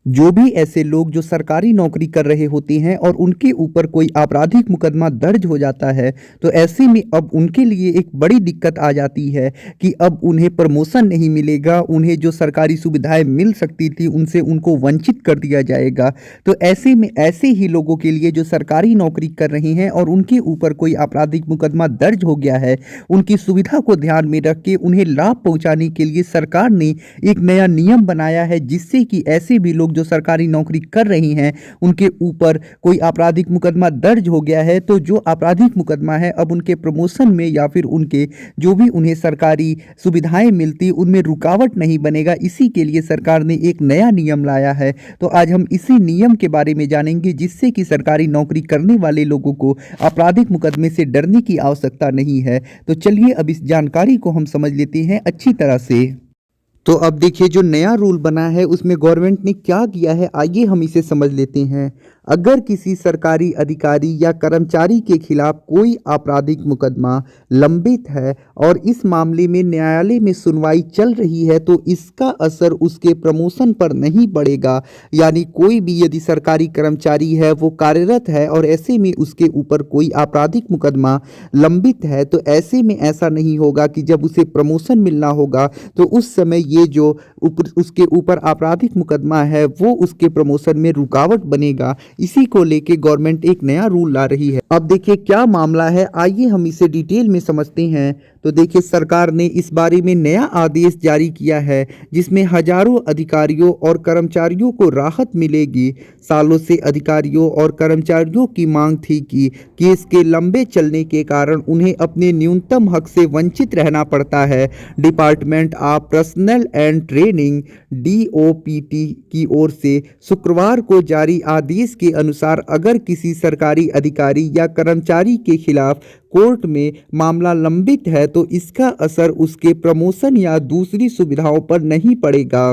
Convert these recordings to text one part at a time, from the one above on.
जो भी ऐसे लोग जो सरकारी नौकरी कर रहे होते हैं और उनके ऊपर कोई आपराधिक मुकदमा दर्ज हो जाता है, तो ऐसे में अब उनके लिए एक बड़ी दिक्कत आ जाती है कि अब उन्हें प्रमोशन नहीं मिलेगा, उन्हें जो सरकारी सुविधाएं मिल सकती थी उनसे उनको वंचित कर दिया जाएगा। तो ऐसे में ऐसे ही लोगों के लिए जो सरकारी नौकरी कर रहे हैं और उनके ऊपर कोई आपराधिक मुकदमा दर्ज हो गया है, उनकी सुविधा को ध्यान में रख के उन्हें लाभ पहुंचाने के लिए सरकार ने एक नया नियम बनाया है, जिससे कि ऐसे भी लोग जो सरकारी नौकरी कर रही हैं उनके ऊपर कोई आपराधिक मुकदमा दर्ज हो गया है, तो जो आपराधिक मुकदमा है अब उनके प्रमोशन में या फिर उनके जो भी उन्हें सरकारी सुविधाएं मिलती उनमें रुकावट नहीं बनेगा। इसी के लिए सरकार ने एक नया नियम लाया है। तो आज हम इसी नियम के बारे में जानेंगे, जिससे कि सरकारी नौकरी करने वाले लोगों को आपराधिक मुकदमे से डरने की आवश्यकता नहीं है। तो चलिए अब इस जानकारी को हम समझ लेते हैं अच्छी तरह से। तो अब देखिए, जो नया रूल बना है उसमें गवर्नमेंट ने क्या किया है, आइए हम इसे समझ लेते हैं। अगर किसी सरकारी अधिकारी या कर्मचारी के खिलाफ कोई आपराधिक मुकदमा लंबित है और इस मामले में न्यायालय में सुनवाई चल रही है, तो इसका असर उसके प्रमोशन पर नहीं पड़ेगा। यानी कोई भी यदि सरकारी कर्मचारी है, वो कार्यरत है और ऐसे में उसके ऊपर कोई आपराधिक मुकदमा लंबित है, तो ऐसे में ऐसा नहीं होगा कि जब उसे प्रमोशन मिलना होगा तो उस समय ये जो उसके ऊपर आपराधिक मुकदमा है वो उसके प्रमोशन में रुकावट बनेगा। इसी को लेके गवर्नमेंट एक नया रूल ला रही है। अब देखिए क्या मामला है, आइए हम इसे डिटेल में समझते हैं। तो देखिए, सरकार ने इस बारे में नया आदेश जारी किया है, जिसमें हजारों अधिकारियों और कर्मचारियों को राहत मिलेगी। सालों से अधिकारियों और कर्मचारियों की मांग थी कि केस के लंबे चलने के कारण उन्हें अपने न्यूनतम हक से वंचित रहना पड़ता है। Department of personal and training DOPT की ओर से शुक्रवार को जारी आदेश के अनुसार अगर किसी सरकारी अधिकारी या कर्मचारी के खिलाफ कोर्ट में मामला लंबित है, तो इसका असर उसके प्रमोशन या दूसरी सुविधाओं पर नहीं पड़ेगा।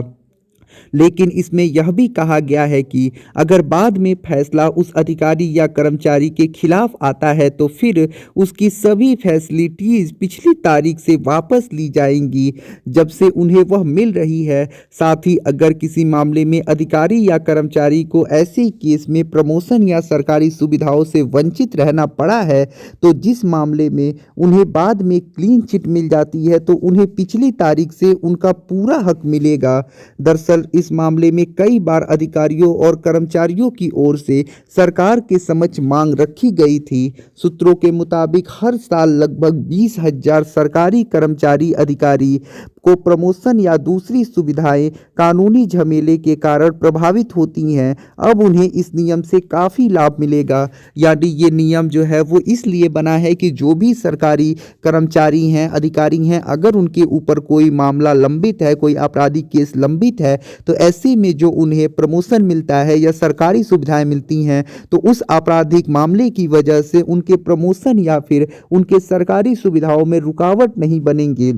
लेकिन इसमें यह भी कहा गया है कि अगर बाद में फैसला उस अधिकारी या कर्मचारी के खिलाफ आता है, तो फिर उसकी सभी फैसिलिटीज पिछली तारीख से वापस ली जाएंगी जब से उन्हें वह मिल रही है। साथ ही अगर किसी मामले में अधिकारी या कर्मचारी को ऐसे केस में प्रमोशन या सरकारी सुविधाओं से वंचित रहना पड़ा है, तो जिस मामले में उन्हें बाद में क्लीन चिट मिल जाती है, तो उन्हें पिछली तारीख से उनका पूरा हक मिलेगा। दरअसल इस मामले में कई बार अधिकारियों और कर्मचारियों की ओर से सरकार के समक्ष मांग रखी गई थी। सूत्रों के मुताबिक हर साल लगभग 20,000 सरकारी कर्मचारी अधिकारी को प्रमोशन या दूसरी सुविधाएं कानूनी झमेले के कारण प्रभावित होती हैं। अब उन्हें इस नियम से काफ़ी लाभ मिलेगा। यानी ये नियम जो है वो इसलिए बना है कि जो भी सरकारी कर्मचारी हैं, अधिकारी हैं, अगर उनके ऊपर कोई मामला लंबित है, कोई आपराधिक केस लंबित है, तो ऐसे में जो उन्हें प्रमोशन मिलता है या सरकारी सुविधाएं मिलती हैं, तो उस आपराधिक मामले की वजह से उनके प्रमोशन या फिर उनके सरकारी सुविधाओं में रुकावट नहीं बनेंगे।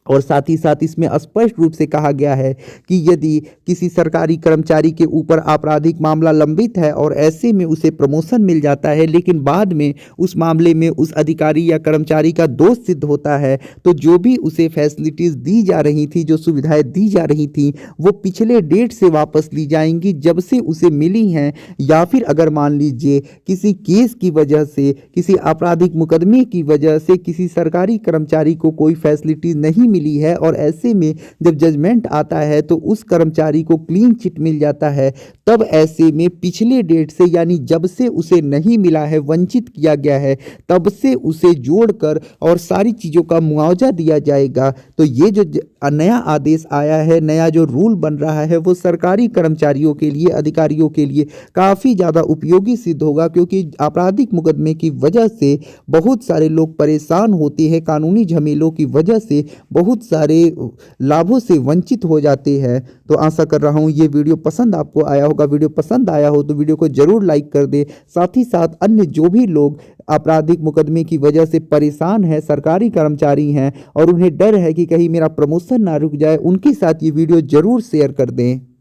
और साथ ही साथ इसमें स्पष्ट रूप से कहा गया है कि यदि किसी सरकारी कर्मचारी के ऊपर आपराधिक मामला लंबित है और ऐसे में उसे प्रमोशन मिल जाता है, लेकिन बाद में उस मामले में उस अधिकारी या कर्मचारी का दोष सिद्ध होता है, तो जो भी उसे फैसिलिटीज़ दी जा रही थी, जो सुविधाएं दी जा रही थी, वो पिछले डेट से वापस ली जाएंगी जब से उसे मिली हैं। या फिर अगर मान लीजिए किसी केस की वजह से, किसी आपराधिक मुकदमे की वजह से किसी सरकारी कर्मचारी को कोई फैसिलिटीज़ नहीं मिली है और ऐसे में जब जजमेंट आता है तो उस कर्मचारी को क्लीन चिट मिल जाता है, तब ऐसे में पिछले डेट से, यानी जब से उसे नहीं मिला है, वंचित किया गया है, तब से उसे जोड़कर और सारी चीज़ों का मुआवजा दिया जाएगा। तो ये जो नया आदेश आया है, नया जो रूल बन रहा है, वो सरकारी कर्मचारियों के लिए, अधिकारियों के लिए काफ़ी ज़्यादा उपयोगी सिद्ध होगा, क्योंकि आपराधिक मुकदमे की वजह से बहुत सारे लोग परेशान होते हैं, कानूनी झमेलों की वजह से बहुत सारे लाभों से वंचित हो जाते हैं। तो आशा कर रहा हूँ ये वीडियो पसंद आपको आया होगा। वीडियो पसंद आया हो तो वीडियो को जरूर लाइक कर दे। साथ ही साथ अन्य जो भी लोग आपराधिक मुकदमे की वजह से परेशान हैं, सरकारी कर्मचारी हैं और उन्हें डर है कि कहीं मेरा प्रमोशन ना रुक जाए, उनके साथ ये वीडियो जरूर शेयर कर दें।